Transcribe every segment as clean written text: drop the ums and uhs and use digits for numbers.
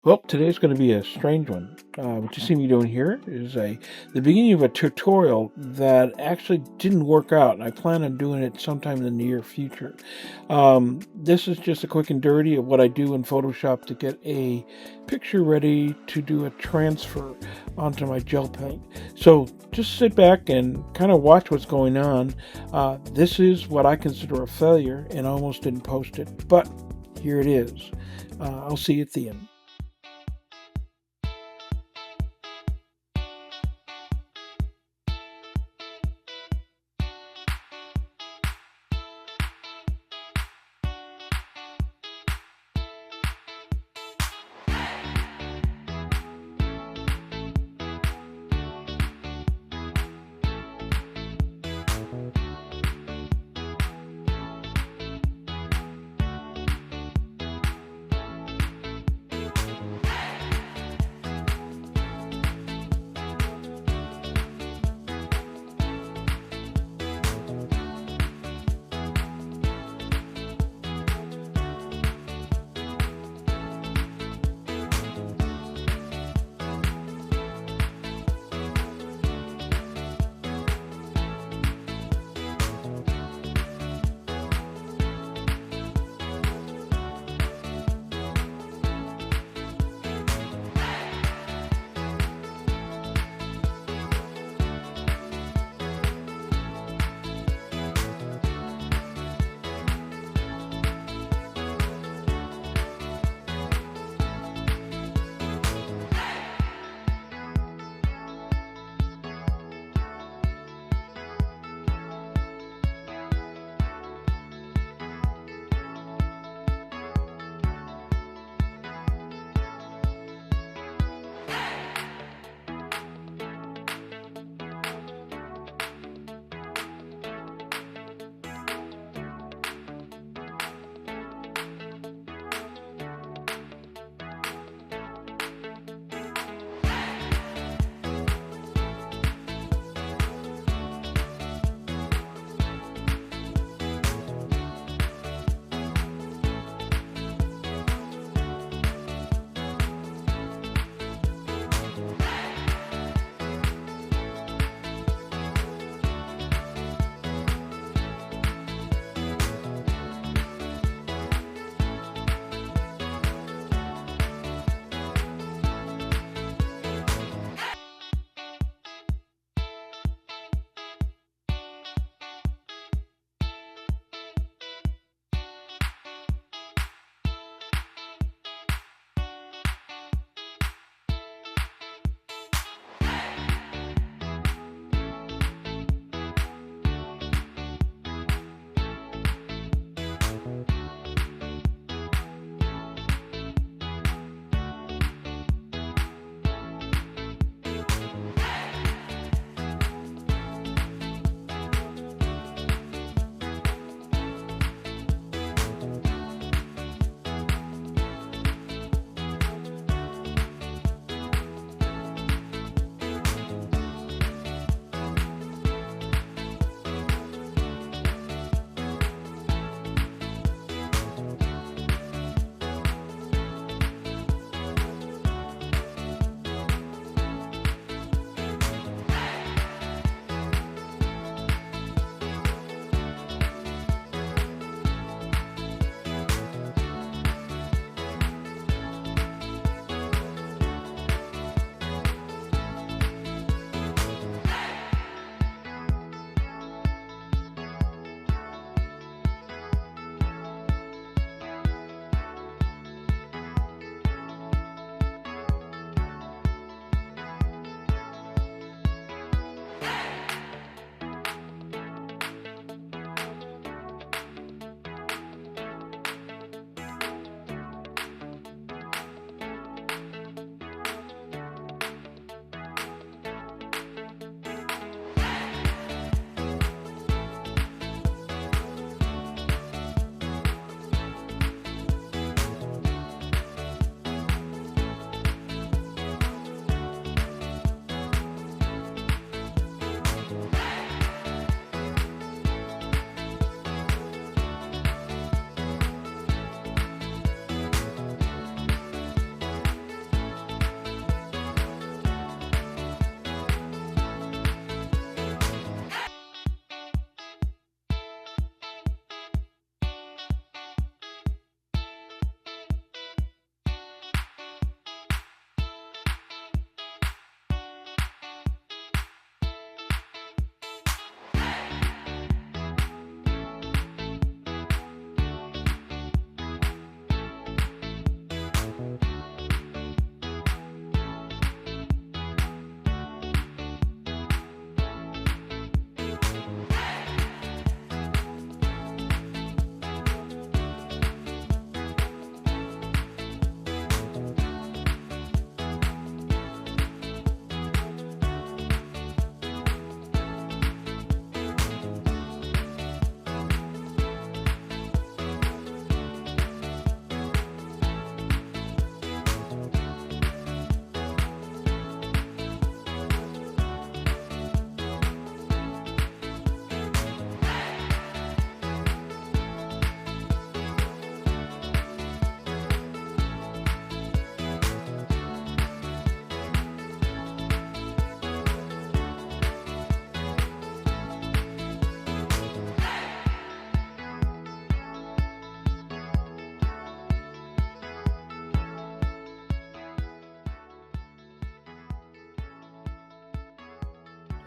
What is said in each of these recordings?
Well, today's going to be a strange one. What you see me doing here is the beginning of a tutorial that actually didn't work out, and I plan on doing it sometime in the near future. This is just a quick and dirty of what I do in Photoshop to get a picture ready to do a transfer onto my gel paint. So just sit back and kind of watch what's going on. This is what I consider a failure, and I almost didn't post it, but here it is. I'll see you at the end.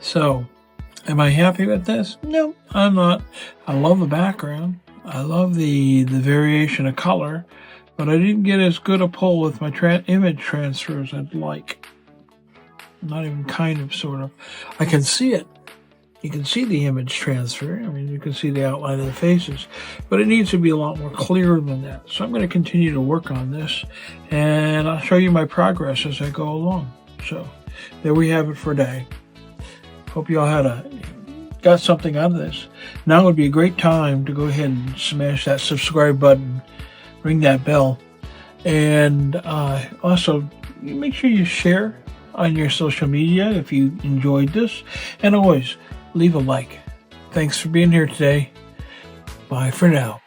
So, am I happy with this? No, I'm not. I love the background. I love the variation of color, but I didn't get as good a pull with my image transfer as I'd like. Not even kind of, sort of. I can see it. You can see the image transfer. I mean, you can see the outline of the faces, but it needs to be a lot more clear than that. So I'm going to continue to work on this, and I'll show you my progress as I go along. So there we have it for today. Hope you all got something out of this. Now would be a great time to go ahead and smash that subscribe button, ring that bell, and also make sure you share on your social media if you enjoyed this, and always leave a like. Thanks for being here today. Bye for now.